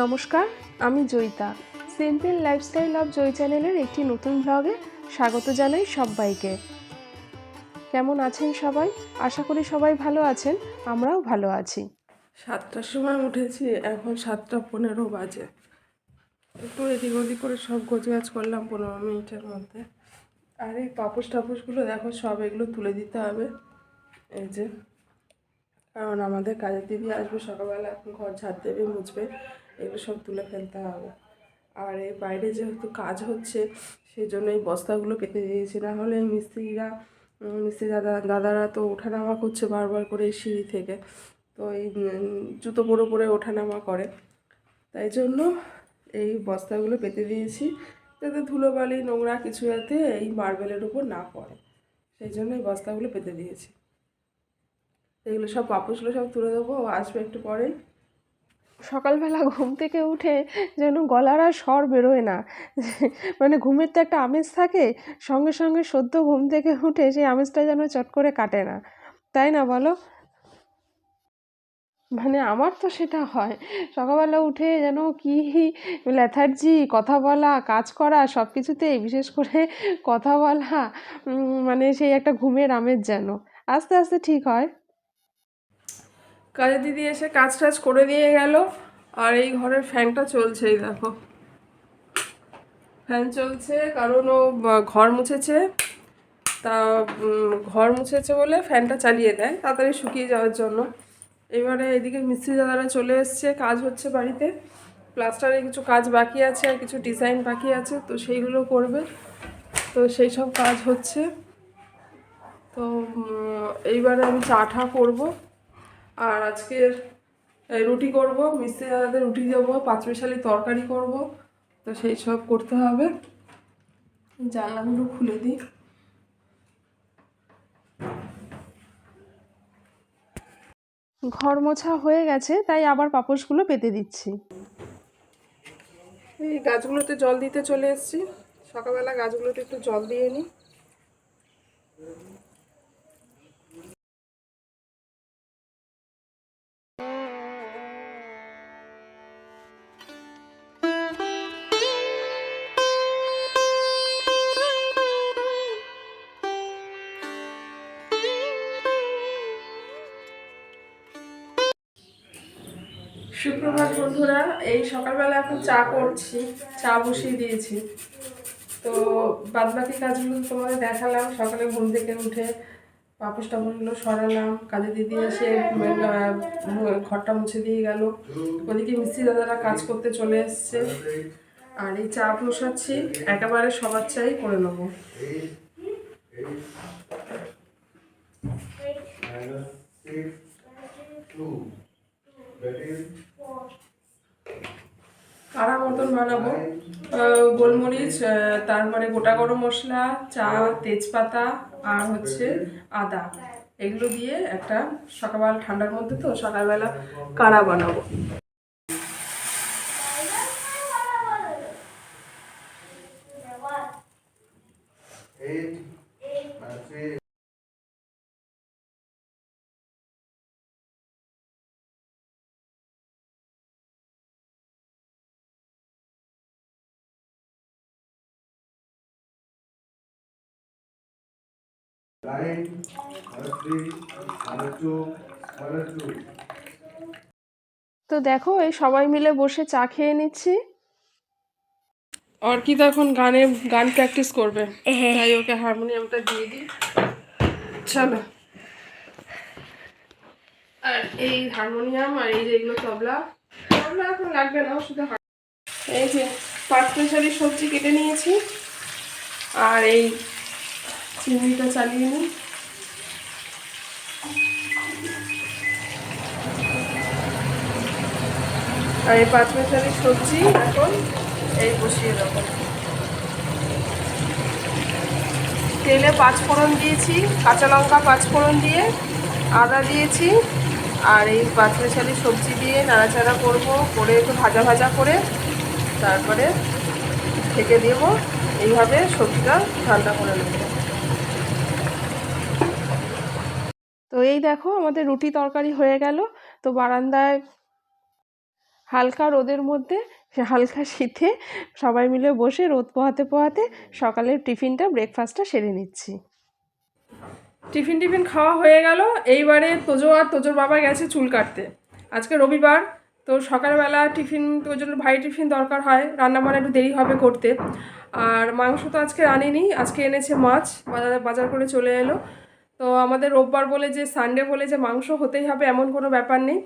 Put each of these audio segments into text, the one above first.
নমস্কার, আমি Joyita. Simple lifestyle of Joy চ্যানেলের একটি নতুন ব্লগে স্বাগত জানাই সবাইকে। কেমন আছেন সবাই? আশা করি সবাই ভালো আছেন, আমরাও ভালো আছি। 7টার সময় উঠেছি, এখন 7টা 15 বাজে। একটু এদিক ওদিক করে সব গোছগাছ করলাম 15 মিনিটের মধ্যে। আর এই পাপোশ টাপোশগুলো দেখো, সব এগুলো তুলে দিতে হবে, এই যে, কারণ আমাদের কাজের দিদি আসবে সকালবেলা, এখন ঘর ঝাড় দেবে, মুছবে, এগুলো সব তুলে ফেলতে হবে। আর এই বাইরে যেহেতু কাজ হচ্ছে, সেই জন্য এই বস্তাগুলো পেতে দিয়েছি, না হলে এই মিস্ত্রি দাদারা তো ওঠানামা করছে বারবার করে এই সিঁড়ি থেকে, তো এই জুতো পরে পরে ওঠানামা করে, তাই জন্য এই বস্তাগুলো পেতে দিয়েছি, যাতে ধুলোবালি নোংরা কিছু যাতে এই মার্বেলের উপর না পড়ে, সেই জন্য এই বস্তাগুলো পেতে দিয়েছি। এগুলো সব পাপোশগুলো সব তুলে দেবো, ও আসবে একটু পরেই। সকালবেলা ঘুম থেকে উঠে যেন গলার আর স্বর বেরোয় না, মানে ঘুমের তো একটা আমেজ থাকে, সঙ্গে সঙ্গে সদ্য ঘুম থেকে উঠে সেই আমেজটা যেন চট করে কাটে না, তাই না বলো? মানে আমার তো সেটা হয়, সকালবেলা উঠে যেন কি লেথার্জি, কথা বলা, কাজ করা, সব কিছুতেই, বিশেষ করে কথা বলা, মানে সেই একটা ঘুমের আমেজ যেন আস্তে আস্তে ঠিক হয়। কাজের দিদি এসে কাজ টাজ করে দিয়ে গেল। আর এই ঘরের ফ্যানটা চলছে, এই দেখো, ফ্যান চলছে, কারণ ও ঘর মুছেছে, তা ঘর মুছেছে বলে ফ্যানটা চালিয়ে দেয় তাড়াতাড়ি শুকিয়ে যাওয়ার জন্য। এবারে এদিকে মিস্ত্রি দাদারা চলে এসছে, কাজ হচ্ছে বাড়িতে, প্লাস্টারে কিছু কাজ বাকি আছে আর কিছু ডিজাইন বাকি আছে, তো সেইগুলো করবে, তো সেই সব কাজ হচ্ছে। তো এইবারে আমি চাটা করবো, আর আজকে রুটি করব, মিস্ত্রি দাদাদের রুটি দেবো, পাঁচমিশালি তরকারি করব, তো সেই সব করতে হবে। জানলাগুলো খুলে দিই। ঘর মোছা হয়ে গেছে, তাই আবার পাপোশগুলো পেতে দিচ্ছি। এই গাছগুলোতে জল দিতে চলে এসেছি, সকালবেলা গাছগুলোতে একটু জল দিয়ে নিই। সুপ্রভাত বন্ধুরা, এই সকালবেলা এখন চা করছি, চা বসিয়ে দিয়েছি। তো বাদবাকি কাজগুলো তোমাদের দেখালাম, সকালে ঘুম থেকে উঠে পাপোশ টাপোশগুলো সরালাম, কাজে দিদি এসে ঘরটা মুছে দিয়ে গেল, ওদিকে মিস্ত্রি দাদারা কাজ করতে চলে এসছে, আর এই চা বসাচ্ছি, একেবারে সবার চাই করে নেবো। কারা মতন বানাবো, গোলমরিচ, তারপরে গোটা গরম মশলা, চা, তেজপাতা, আর হচ্ছে আদা, এগুলো দিয়ে একটা সকালবেলা, ঠান্ডার মধ্যে তো সকালবেলা কারা বানাবো। তো দেখো, এই সবাই মিলে বসে চা খেয়ে নিচ্ছি। অর্কিতা এখন গান প্র্যাকটিস করবে, তাই ওকে হারমোনিয়ামটা দিয়ে দিই। চলো। আর এই হারমোনিয়াম আর এই যে এগুলো তবলা এখন লাগবে না, শুধু এই যে পাঁচমিশালি সবজি কেটে নিয়েছি, আর এই চিংড়িটা চালিয়ে নিই। আর এই পাঁচমিশালি সবজি এখন এই বসিয়ে দেবো। তেলে 5 ফোড়ন দিয়েছি, কাঁচা লঙ্কা 5 ফোড়ন দিয়ে, আদা দিয়েছি, আর এই পাঁচমিশালি সবজি দিয়ে নাড়াচাড়া করব, করে একটু ভাজা ভাজা করে তারপরে ঢেকে দেব, এইভাবে সবজিটা ঠান্ডা করে নেব। তো এই দেখো, আমাদের রুটি তরকারি হয়ে গেল। তো বারান্দায় হালকা রোদের মধ্যে, সে হালকা শীতে সবাই মিলে বসে রোদ পোহাতে পোহাতে সকালের টিফিনটা ব্রেকফাস্টটা সেরে নিচ্ছি। টিফিন খাওয়া হয়ে গেল। এইবারে তোজো আর তোজোর বাবা গেছে চুল কাটতে। আজকে রবিবার, তো সকালবেলা টিফিন, তোর জন্য ভারী টিফিন দরকার হয়, রান্নাবান্না একটু দেরি হবে করতে। আর মাংস তো আজকে আনেনি, আজকে এনেছে মাছ, বাজার করে চলে এলো। তো আমাদের রোববার বলে যে, সানডে বলে যে মাংস হতেই হবে এমন কোনো ব্যাপার নেই।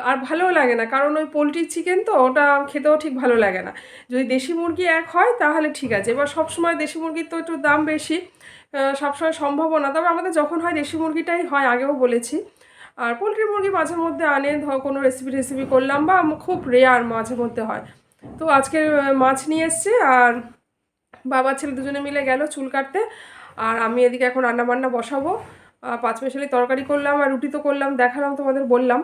আর ভালোও লাগে না, কারণ ওই পোলট্রির চিকেন তো ওটা খেতেও ঠিক ভালো লাগে না। যদি দেশি মুরগি এক হয় তাহলে ঠিক আছে, এবার সবসময় দেশি মুরগির তো একটু দাম বেশি, সবসময় সম্ভবও না। তবে আমাদের যখন হয় দেশি মুরগিটাই হয়, আগেও বলেছি। আর পোলট্রির মুরগি মাঝে মধ্যে আনে, ধর কোনো রেসিপি করলাম, বা খুব রেয়ার মাঝে মধ্যে হয়। তো আজকে মাছ নিয়ে এসছে, আর বাবা ছেলে দুজনে মিলে গেল চুল কাটতে। আর আমি এদিকে এখন রান্নাবান্না বসাবো। পাঁচমেশালি তরকারি করলাম, আর রুটি তো করলাম, দেখালাম তোমাদের, বললাম।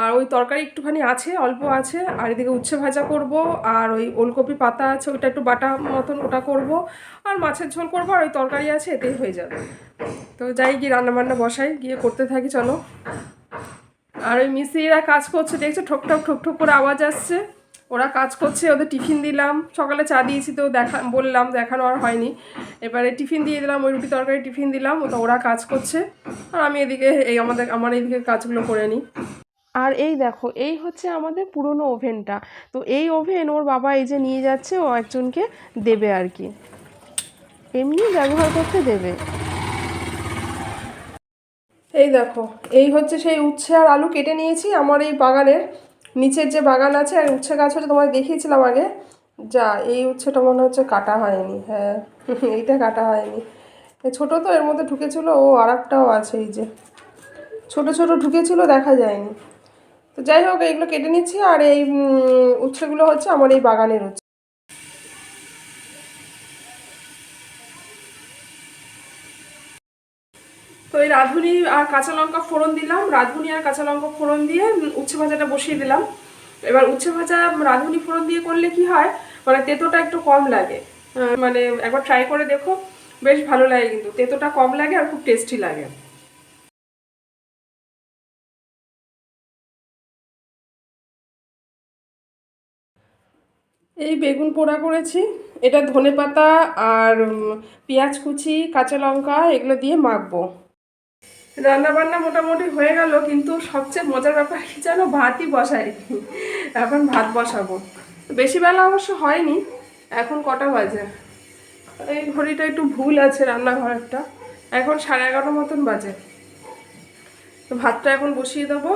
আর ওই তরকারি একটুখানি আছে, অল্প আছে। আর এদিকে উচ্ছে ভাজা করব, আর ওই ওলকপি পাতা আছে, ওটা একটু বাটা মতন ওটা করব, আর মাছের ঝোল করব, আর ওই তরকারি আছে, এতেই হয়ে যাবে। তো যাই গিয়ে রান্নাবান্না বসাই, গিয়ে করতে থাকি, চলো। আর ওই মিস্ত্রিরা কাজ করছে, দেখছো ঠকঠক ঠকঠক করে আওয়াজ আসছে। ওরা কাজ করছে, ওদের টিফিন দিলাম, সকালে চা দিয়েছি তো বললাম, দেখানো আর হয়নি। এবারে টিফিন দিয়ে দিলাম, ওই রুটি তরকারি টিফিন দিলাম, তো ওরা কাজ করছে, আর আমি এদিকে আমার এইদিকে কাজগুলো করে নিই। আর এই দেখো, এই হচ্ছে আমাদের পুরনো ওভেনটা। তো এই ওভেন ওর বাবা এই যে নিয়ে যাচ্ছে, ও একজনকে দেবে আর কি, এমনি ব্যবহার করতে দেবে। এই দেখো, এই হচ্ছে সেই উচ্ছে আর আলু কেটে নিয়েছি আমার এই বাগানের নিচের যে বাগান আছে, আর উচ্ছে গাছ হচ্ছে, তোমায় দেখিয়েছিলাম আগে। যা, এই উচ্ছেটা মনে হচ্ছে কাটা হয়নি, হ্যাঁ এইটা কাটা হয়নি, ছোটো তো, এর মধ্যে ঢুকেছিল। ও আর একটাও আছে, এই যে ছোটো ছোটো ঢুকেছিল, দেখা যায়নি। তো যাই হোক, এইগুলো কেটে নিচ্ছি। আর এই উচ্ছেগুলো হচ্ছে আমার এই বাগানের উচ্ছে। তো এই রাঁধুনি আর কাঁচা লঙ্কা ফোড়ন দিলাম, রাঁধুনি আর কাঁচা লঙ্কা ফোড়ন দিয়ে উচ্ছে ভাজাটা বসিয়ে দিলাম। এবার উচ্ছে ভাজা রাঁধুনি ফোড়ন দিয়ে করলে কি হয়, মানে তেঁতোটা একটু কম লাগে। মানে একবার ট্রাই করে দেখো, বেশ ভালো লাগে, কিন্তু তেঁতোটা কম লাগে আর খুব টেস্টি লাগে। এই বেগুন পোড়া করেছি, এটা ধনেপাতা আর পেঁয়াজ কুচি, কাঁচা লঙ্কা এগুলো দিয়ে মাখবো। রান্না বান্না মোটামুটি হয়ে গেল, কিন্তু সবচেয়ে মজার ব্যাপার কি জানো, ভাতই বসাই। এখন ভাত বসাবো। বেশি বেলা অবশ্য হয়নি, এখন কটা বাজে, এই ঘড়িটা একটু ভুল আছে রান্নাঘরটা, এখন 11:30 মতন বাজে। তো ভাতটা এখন বসিয়ে দেবো।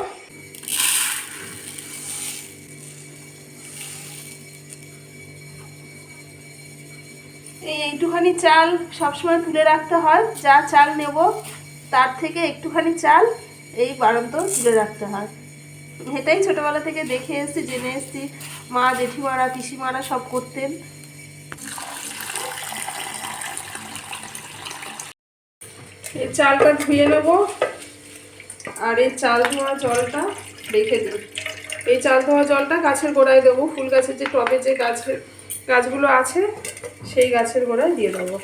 এইটুখানি চাল সবসময় তুলে রাখতে হয়, যা চাল নেব তার থেকে একটুখানি চাল এই বাড়ন্ত তুলে রাখতে হয়। এটাই ছোটবেলা থেকে দেখে এসেছি, জেনে এসেছি, মা জেঠিমারা পিসিমারা সব করতেন। এই চালটা ধুয়ে নেব, আর এই চাল ধোয়া জলটা রেখে দিই। এই চাল ধোয়া জলটা গাছের গোড়ায় দেবো, ফুল গাছের যে টবে যে গাছগুলো আছে সেই গাছের গোড়ায় দিয়ে দেবো।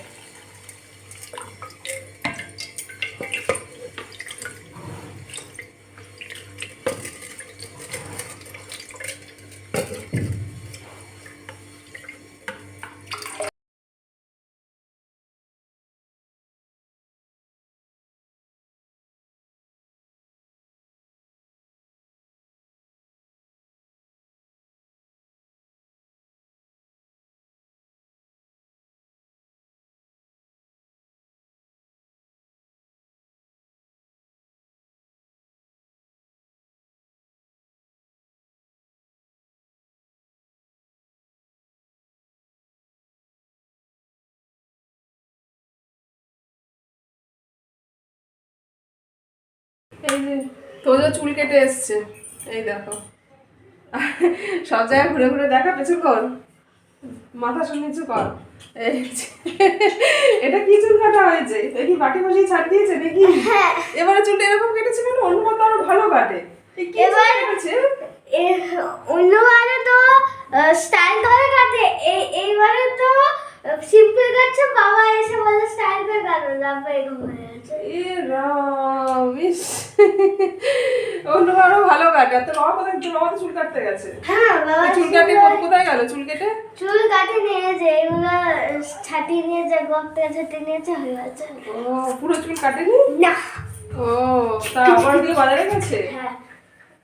এই যে তোজো চুল কেটে এসছে, এই দেখো, সব জায়গায় ঘুরে ঘুরে দেখা, পেছন কর, মাথা সব নিচু কর। এই এটা কি চুল কাটা হয়েছে, দেখি বাটি বসিয়ে ছাড় দিয়েছে নাকি? এবারে চুলটা এরকম কেটেছে কেন? অন্য তো আরো ভালো কাটে, এই কি চুল কেটেছে? অন্যবারে তো স্টাইল করে কাটে, এইবারে তো সিম্পল কাটছে, বাবা এসে বলে স্টাইল করে কাটো, তারপর এরকম হয়ে গেছে। এ রাম, ইস অন্য আরো ভালো কাটে। তো বাবা কোথায়, তোর বাবা তো চুল কাটতে গেছে। হ্যাঁ বাবা চুল কাটে কোথায় গেল চুল কেটে? চুল কাটে নিয়েছে, এগুলো ছাটিয়ে নিয়েছে, গর্তে ছাটিয়ে নিয়েছে, হয়ে গেছে। ও পুরো চুল কাটেনি? না। ও তা আবার দিয়ে বাজারে গেছে? হ্যাঁ।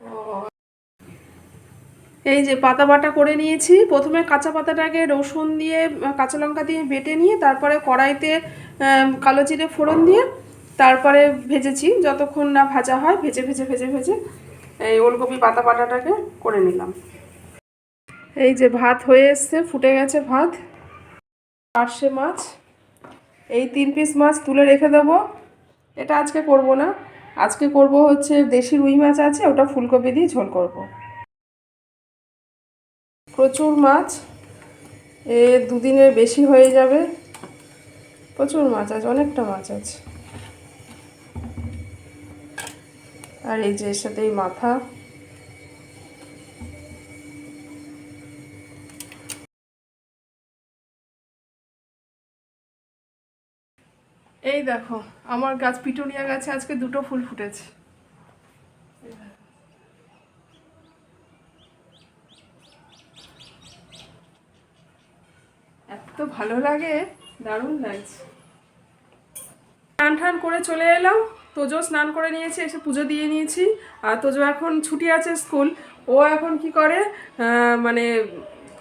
ও এই যে পাতা বাটা করে নিয়েছি। প্রথমে কাঁচা পাতাটাকে রসুন দিয়ে কাঁচা লঙ্কা দিয়ে বেটে নিয়ে তারপরে কড়াইতে কালো জিরে ফোড়ন দিয়ে তারপরে ভেজেছি, যতক্ষণ না ভাজা হয় ভেজে ভেজে ভেজে ভেজে এই ওলকপি পাতা বাটাটাকে করে নিলাম। এই যে ভাত হয়ে এসছে, ফুটে গেছে ভাত। পার্শে মাছ, এই 3 পিস মাছ তুলে রেখে দেবো। এটা আজকে করব না, আজকে করব হচ্ছে দেশি রুই মাছ আছে, ওটা ফুলকপি দিয়ে ঝোল করব। প্রচুর মাছ, এ 2 দিনের বেশি হয়ে যাবে। প্রচুর মাছ আছে, অনেকটা মাছ আছে। আর এই যে এর সাথে এই মাথা। এই দেখো আমার গাছ, পিটুনিয়া গাছে আজকে 2টো ফুল ফুটেছে। এত ভালো লাগে, দারুণ লাগছে। স্নান টান করে চলে এলাম। তোজো স্নান করে নিয়েছে, এসে পুজো দিয়ে নিয়েছি। আর তোজো এখন ছুটি আছে স্কুল, ও এখন কি করে মানে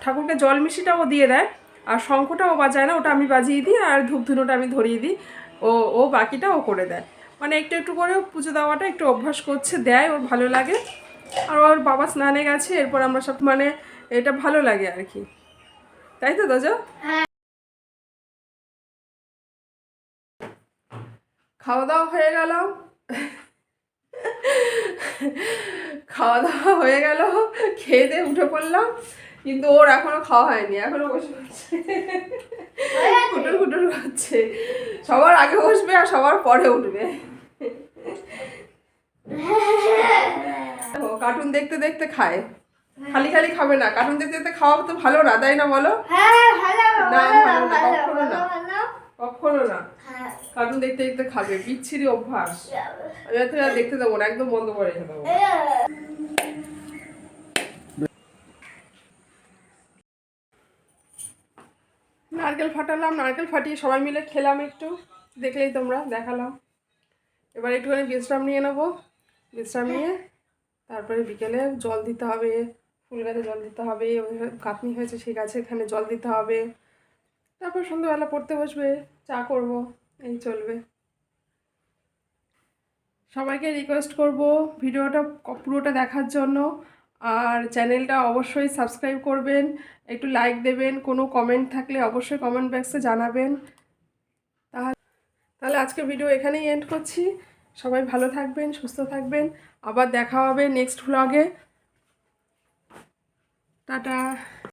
ঠাকুরকে জল মিষ্টিটা ও দিয়ে দেয়, আর শঙ্খটা ও বাজায় না, ওটা আমি বাজিয়ে দিই, আর ধূপ ধুনোটা আমি ধরিয়ে দিই। ও ও বাকিটা ও করে দেয়, মানে একটু একটু করে পুজো দেওয়াটা একটু অভ্যাস করছে, দেয়, ওর ভালো লাগে। আর ওর বাবা স্নানে গেছে, এরপর আমরা সব মানে এটা ভালো লাগে আর কি, তাই তো তোজো? খাওয়া দাওয়া হয়ে গেল, খাওয়া দাওয়া হয়ে গেল, খেয়ে দিয়ে উঠে পড়লাম, কিন্তু ওর এখনো খাওয়া হয়নি, এখনো বসে পড়ছে, কুটুর কুটুর করছে। সবার আগে বসবে আর সবার পরে উঠবে। কার্টুন দেখতে দেখতে খায়, খালি খালি খাবে না, কার্টুন দেখতে দেখতে খাওয়া তো ভালো না, তাই না বলো? হ্যাঁ ভালো, না ভালো, ভালো না, ভালো, কখনো না, ভালো। কখনো না। হ্যাঁ। কার্টুন দেখতে দেখতে খাবে, বিচ্ছিরি অভ্যাস। আমি আর দেখতে দেবো না, একদম বন্ধ করে রেখে দেবো। নারকেল ফাটালাম, নারকেল ফাটিয়ে সবাই মিলে খেলাম একটু, দেখলেই তোমরা, দেখালাম। এবার একটুখানি বিশ্রাম নিয়ে নেবো, বিশ্রাম নিয়ে তারপরে বিকেলে জল দিতে হবে, ফুল গাছে জল দিতে হবে, কাটনি হয়েছে সেই গাছে এখানে জল দিতে হবে। তারপর সন্ধ্যাবেলা পড়তে বসবে, চা করব, এই চলবে। সবাইকে রিকোয়েস্ট করব ভিডিওটা পুরোটা দেখার জন্য, আর চ্যানেলটা অবশ্যই সাবস্ক্রাইব করবেন, একটু লাইক দেবেন, কোনো কমেন্ট থাকলে অবশ্যই কমেন্ট বক্সে জানাবেন। তাহলে আজকে ভিডিও এখানেই এন্ড করছি। সবাই ভালো থাকবেন, সুস্থ থাকবেন, আবার দেখা হবে নেক্সট ভ্লগে। টাটা।